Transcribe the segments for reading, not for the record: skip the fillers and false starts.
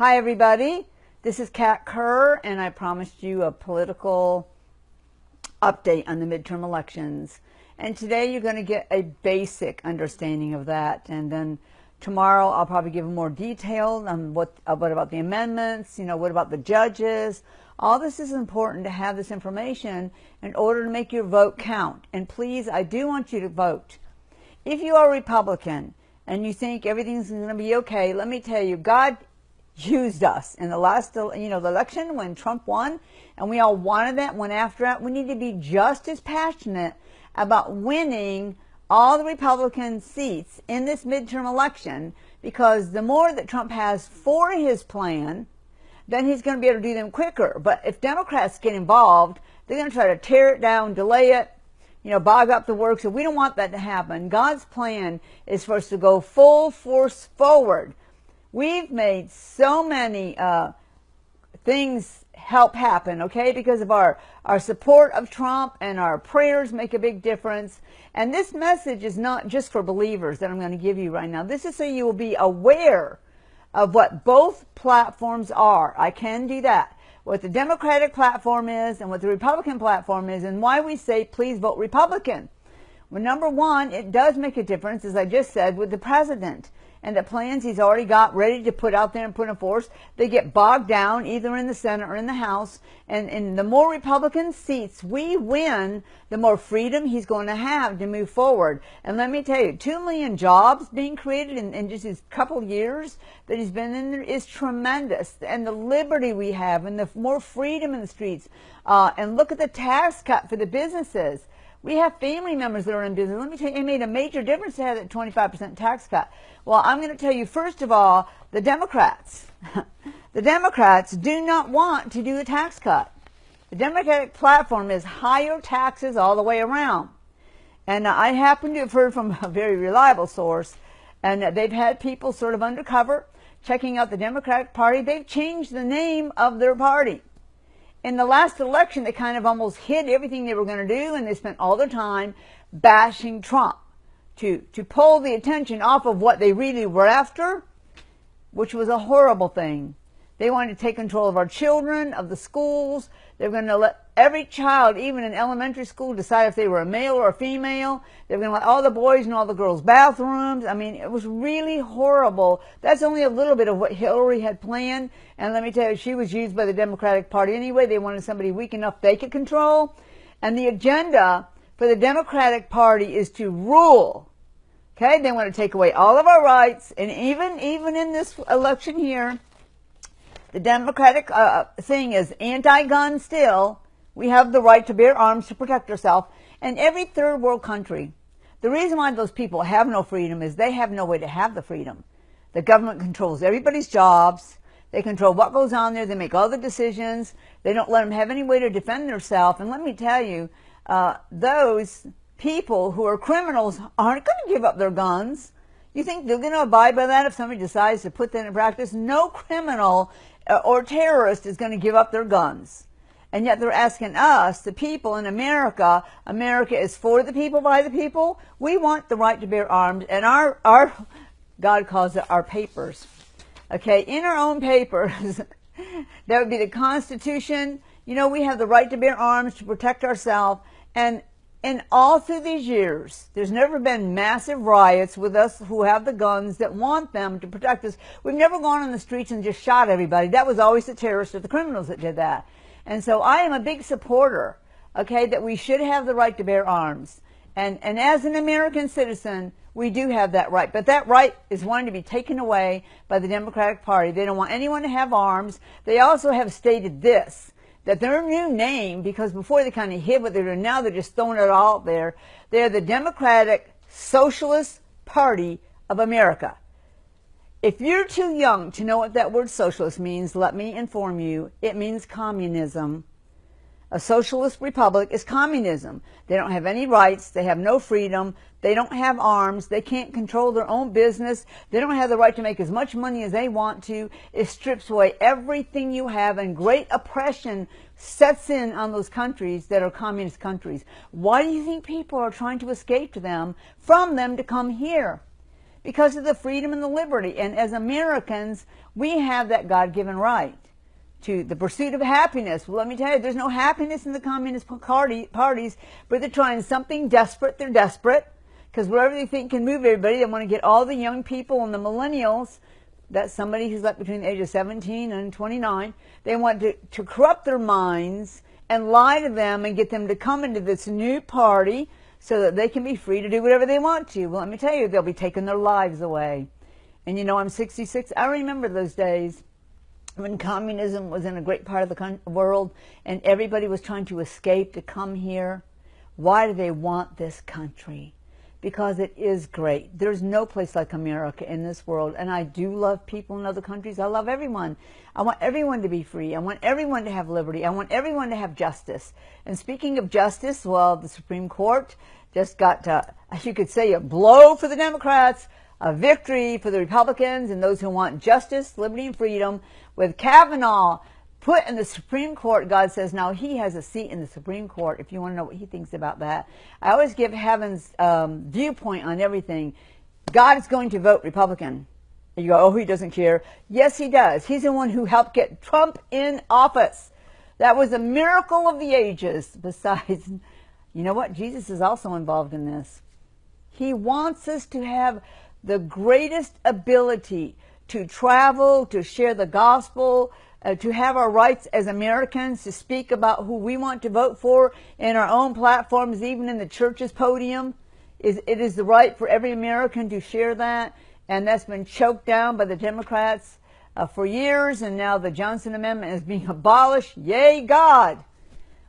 Hi everybody, this is Kat Kerr, and I promised you a political update on the midterm elections. And today you're going to get a basic understanding of that, and then tomorrow I'll probably give more detail on what about the amendments, what about the judges. All this is important to have this information in order to make your vote count. And please, I do want you to vote. If you are a Republican and you think everything's going to be okay, let me tell you, God used us in the last, the election when Trump won, and we all wanted that, went after it. We need to be just as passionate about winning all the Republican seats in this midterm election, because the more that Trump has for his plan, then he's going to be able to do them quicker. But if Democrats get involved, they're going to try to tear it down, delay it, bog up the works. So we don't want that to happen. God's plan is for us to go full force forward. We've made so many things help happen, okay, because of our support of Trump, and our prayers make a big difference. And this message is not just for believers that I'm going to give you right now. This is so you will be aware of what both platforms are. I can do that. What the Democratic platform is and what the Republican platform is, and why we say please vote Republican. Well, number one, it does make a difference, as I just said, with the president and the plans he's already got ready to put out there and put in force. They get bogged down either in the Senate or in the House. And the more Republican seats we win, the more freedom he's going to have to move forward. And let me tell you, 2 million jobs being created in just these couple years that he's been in there is tremendous. And the liberty we have, and the more freedom in the streets. And look at the tax cut for the businesses. We have family members that are in business. Let me tell you, it made a major difference to have that 25% tax cut. Well, I'm going to tell you, first of all, the Democrats do not want to do a tax cut. The Democratic platform is higher taxes all the way around. And I happen to have heard from a very reliable source, and they've had people sort of undercover checking out the Democratic Party. They've changed the name of their party. In the last election, they kind of almost hid everything they were going to do, and they spent all their time bashing Trump to pull the attention off of what they really were after, which was a horrible thing. They wanted to take control of our children, of the schools. They were going to let every child, even in elementary school, decide if they were a male or a female. They were going to let all the boys in all the girls' bathrooms. I mean, it was really horrible. That's only a little bit of what Hillary had planned. And let me tell you, she was used by the Democratic Party anyway. They wanted somebody weak enough they could control. And the agenda for the Democratic Party is to rule. Okay? They want to take away all of our rights. And even in this election here, the Democratic thing is anti-gun still. We have the right to bear arms to protect ourselves. And every third world country, the reason why those people have no freedom is they have no way to have the freedom. The government controls everybody's jobs. They control what goes on there. They make all the decisions. They don't let them have any way to defend themselves. And let me tell you, those people who are criminals aren't going to give up their guns. You think they're going to abide by that if somebody decides to put that in practice? No criminal or terrorist is going to give up their guns. And yet they're asking us, the people in America, America is for the people, by the people. We want the right to bear arms, and our God calls it our papers. Okay, in our own papers, that would be the Constitution. We have the right to bear arms to protect ourselves. And all through these years, there's never been massive riots with us who have the guns that want them to protect us. We've never gone on the streets and just shot everybody. That was always the terrorists or the criminals that did that. And so I am a big supporter, okay, that we should have the right to bear arms. And as an American citizen, we do have that right. But that right is wanting to be taken away by the Democratic Party. They don't want anyone to have arms. They also have stated this, that their new name, because before they kind of hid what they're doing, now they're just throwing it all out there. They're the Democratic Socialist Party of America. If you're too young to know what that word socialist means, let me inform you. It means communism. A socialist republic is communism. They don't have any rights. They have no freedom. They don't have arms. They can't control their own business. They don't have the right to make as much money as they want to. It strips away everything you have, and great oppression sets in on those countries that are communist countries. Why do you think people are trying to escape from them to come here? because of the freedom and the liberty. And as Americans, we have that God-given right to the pursuit of happiness. Well, let me tell you, there's no happiness in the communist parties, but they're trying something desperate. They're desperate because whatever they think can move everybody, they want to get all the young people and the millennials, that's somebody who's like between the age of 17 and 29, they want to corrupt their minds and lie to them and get them to come into this new party so that they can be free to do whatever they want to. Well, let me tell you, they'll be taking their lives away. And you know, I'm 66. I remember those days when communism was in a great part of the world and everybody was trying to escape to come here. Why do they want this country? Because it is great. There's no place like America in this world. And I do love people in other countries. I love everyone. I want everyone to be free. I want everyone to have liberty. I want everyone to have justice. And speaking of justice, well, the Supreme Court just got, you could say, a blow for the Democrats, a victory for the Republicans and those who want justice, liberty, and freedom. With Kavanaugh put in the Supreme Court, God says now he has a seat in the Supreme Court, if you want to know what he thinks about that. I always give heaven's viewpoint on everything. God is going to vote Republican. And you go, oh, he doesn't care. Yes, he does. He's the one who helped get Trump in office. That was a miracle of the ages. Besides, you know what? Jesus is also involved in this. He wants us to have the greatest ability to travel, to share the gospel, to have our rights as Americans, to speak about who we want to vote for in our own platforms, even in the church's podium. It is the right for every American to share that, and that's been choked down by the Democrats for years, and now the Johnson Amendment is being abolished. Yay, God!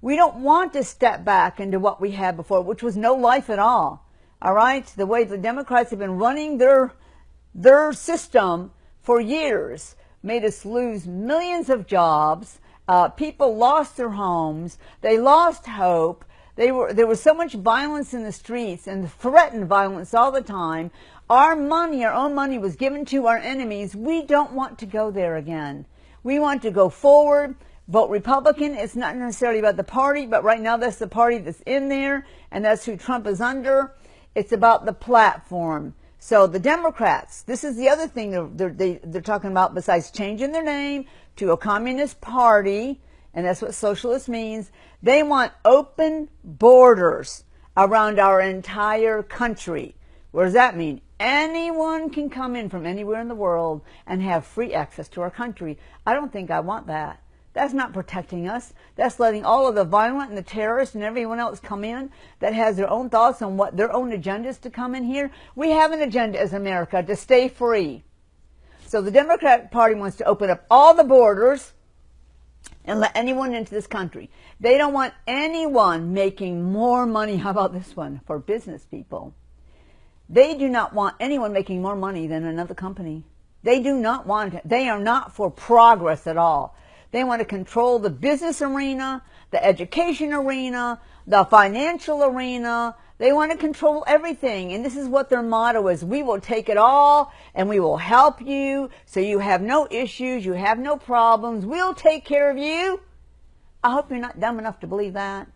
We don't want to step back into what we had before, which was no life at all. All right? The way the Democrats have been running their system for years made us lose millions of jobs. People lost their homes. They lost hope. There was so much violence in the streets and threatened violence all the time. Our money, our own money, was given to our enemies. We don't want to go there again. We want to go forward, vote Republican. It's not necessarily about the party, but right now that's the party that's in there, and that's who Trump is under. It's about the platform. So the Democrats, this is the other thing they're talking about besides changing their name to a communist party, and that's what socialist means. They want open borders around our entire country. What does that mean? Anyone can come in from anywhere in the world and have free access to our country. I don't think I want that. That's not protecting us. That's letting all of the violent and the terrorists and everyone else come in that has their own thoughts on what their own agendas to come in here. We have an agenda as America to stay free. So the Democratic Party wants to open up all the borders and let anyone into this country. They don't want anyone making more money. How about this one? For business people. They do not want anyone making more money than another company. They do not want it. They are not for progress at all. They want to control the business arena, the education arena, the financial arena. They want to control everything. And this is what their motto is. We will take it all and we will help you so you have no issues, you have no problems. We'll take care of you. I hope you're not dumb enough to believe that,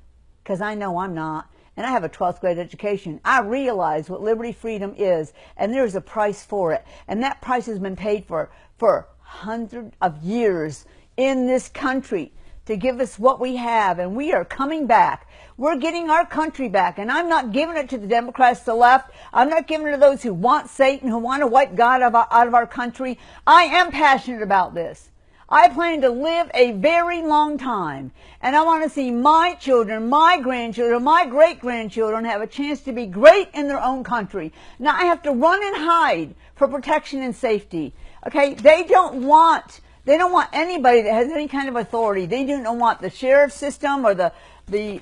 because I know I'm not. And I have a 12th grade education. I realize what liberty, freedom is, and there's a price for it. And that price has been paid for hundreds of years in this country to give us what we have, and we are coming back. We're getting our country back, and I'm not giving it to the Democrats, the left. I'm not giving it to those who want Satan, who want to wipe God out of our country. I am passionate about this. I plan to live a very long time, and I want to see my children, my grandchildren, my great-grandchildren have a chance to be great in their own country. Now I have to run and hide for protection and safety. Okay, they don't want anybody that has any kind of authority. They don't want the sheriff system or the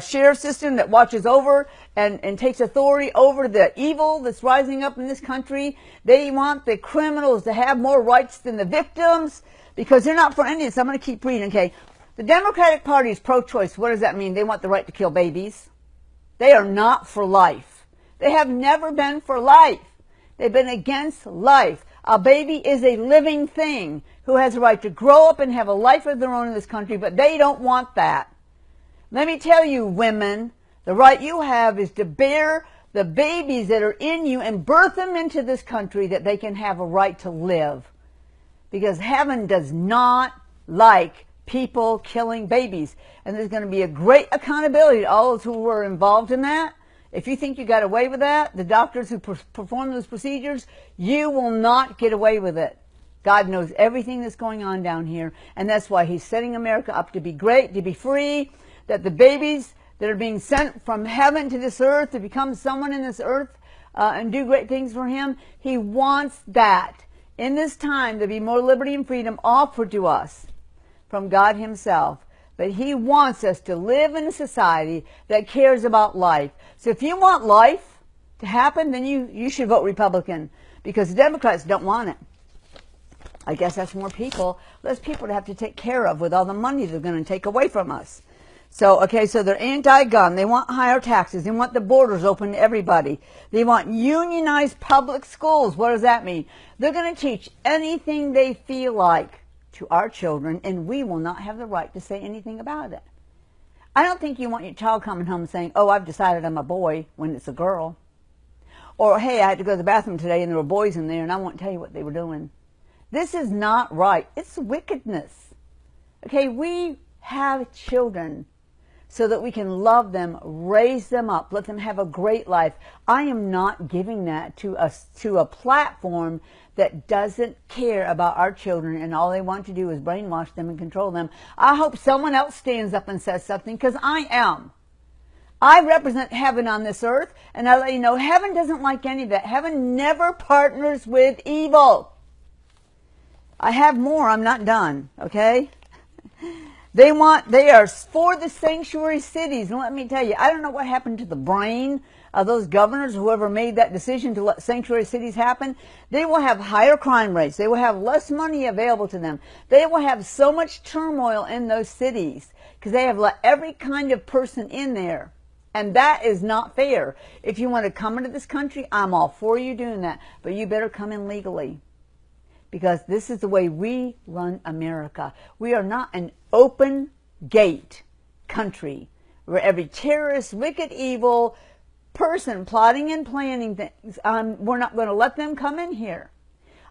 sheriff system that watches over and takes authority over the evil that's rising up in this country. They want the criminals to have more rights than the victims, because they're not for any of this. I'm going to keep reading, okay? The Democratic Party is pro-choice. What does that mean? They want the right to kill babies. They are not for life. They have never been for life. They've been against life. A baby is a living thing who has a right to grow up and have a life of their own in this country, but they don't want that. Let me tell you, women, the right you have is to bear the babies that are in you and birth them into this country that they can have a right to live. Because heaven does not like people killing babies. And there's going to be a great accountability to all those who were involved in that. If you think you got away with that, the doctors who perform those procedures, you will not get away with it. God knows everything that's going on down here, and that's why he's setting America up to be great, to be free, that the babies that are being sent from heaven to this earth to become someone in this earth and do great things for him, he wants that. In this time, there be more liberty and freedom offered to us from God himself. But he wants us to live in a society that cares about life. So if you want life to happen, then you should vote Republican, because the Democrats don't want it. I guess that's more people, less people to have to take care of with all the money they're going to take away from us. So, okay, so they're anti-gun. They want higher taxes. They want the borders open to everybody. They want unionized public schools. What does that mean? They're going to teach anything they feel like to our children, and we will not have the right to say anything about it. I don't think you want your child coming home saying, oh, I've decided I'm a boy, when it's a girl. Or, hey, I had to go to the bathroom today and there were boys in there and I won't tell you what they were doing. This is not right. It's wickedness. Okay, we have children so that we can love them, raise them up, let them have a great life. I am not giving that to a platform that doesn't care about our children, and all they want to do is brainwash them and control them. I hope someone else stands up and says something, because I am. I represent heaven on this earth, and I let you know, heaven doesn't like any of that. Heaven never partners with evil. I have more. I'm not done, okay? They are for the sanctuary cities. And let me tell you, I don't know what happened to the brain of those governors, whoever made that decision to let sanctuary cities happen. They will have higher crime rates. They will have less money available to them. They will have so much turmoil in those cities because they have let every kind of person in there. And that is not fair. If you want to come into this country, I'm all for you doing that. But you better come in legally, because this is the way we run America. We are not an open gate country where every terrorist, wicked, evil person plotting and planning things, we're not going to let them come in here.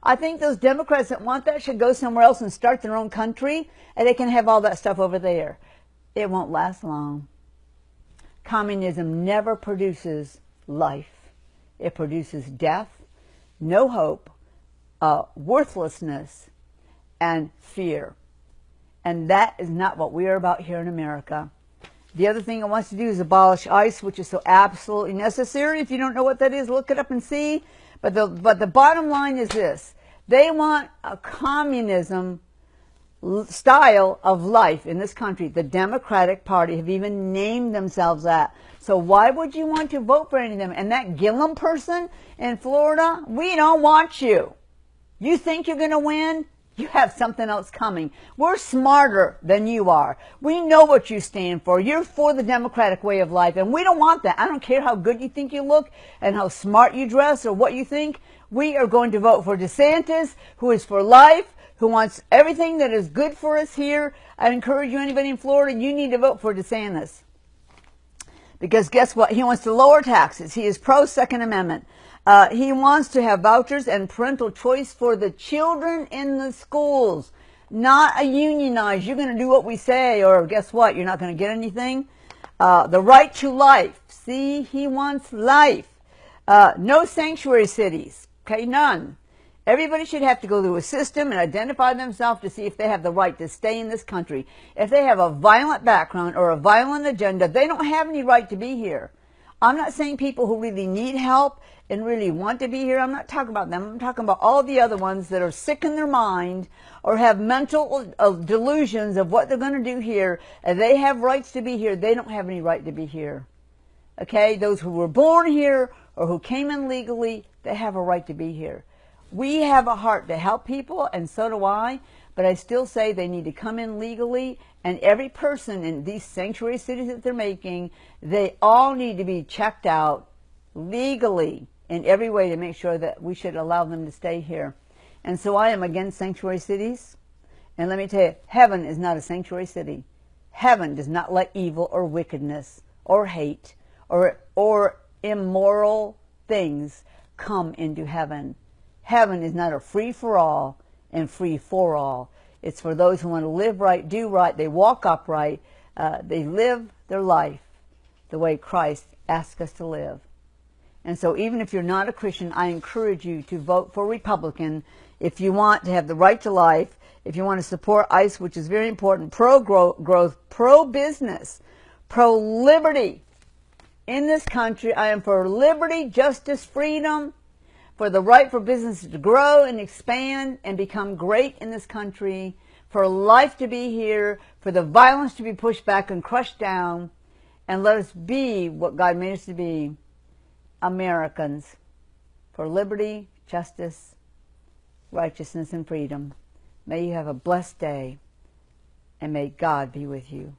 I think those Democrats that want that should go somewhere else and start their own country, and they can have all that stuff over there. It won't last long. Communism never produces life. It produces death, no hope, worthlessness, and fear. And that is not what we are about here in America. The other thing it wants to do is abolish ICE, which is so absolutely necessary. If you don't know what that is, look it up and see. But the bottom line is this. They want a communism style of life in this country. The Democratic Party have even named themselves that. So why would you want to vote for any of them? And that Gillum person in Florida, we don't want you. You think you're going to win? You have something else coming. We're smarter than you are. We know what you stand for. You're for the Democratic way of life, and we don't want that. I don't care how good you think you look and how smart you dress or what you think. We are going to vote for DeSantis, who is for life, who wants everything that is good for us here. I encourage you, anybody in Florida, you need to vote for DeSantis. Because guess what? He wants to lower taxes. He is pro-Second Amendment. He wants to have vouchers and parental choice for the children in the schools. Not a unionized, you're going to do what we say, or guess what? You're not going to get anything. The right to life. See, he wants life. No sanctuary cities. Okay, none. Everybody should have to go through a system and identify themselves to see if they have the right to stay in this country. If they have a violent background or a violent agenda, they don't have any right to be here. I'm not saying people who really need help and really want to be here. I'm not talking about them. I'm talking about all the other ones that are sick in their mind or have mental delusions of what they're going to do here. And they have rights to be here. They don't have any right to be here. Okay? Those who were born here or who came in legally, they have a right to be here. We have a heart to help people, and so do I, but I still say they need to come in legally, and every person in these sanctuary cities that they're making, they all need to be checked out legally in every way to make sure that we should allow them to stay here. And so I am against sanctuary cities, and let me tell you, heaven is not a sanctuary city. Heaven does not let evil or wickedness or hate or immoral things come into heaven. Heaven is not a free-for-all and free-for-all. It's for those who want to live right, do right, they walk upright, they live their life the way Christ asked us to live. And so even if you're not a Christian, I encourage you to vote for Republican if you want to have the right to life, if you want to support ICE, which is very important, pro-growth, pro-business, pro-liberty. In this country, I am for liberty, justice, freedom, for the right for businesses to grow and expand and become great in this country, for life to be here, for the violence to be pushed back and crushed down, and let us be what God made us to be, Americans, for liberty, justice, righteousness, and freedom. May you have a blessed day, and may God be with you.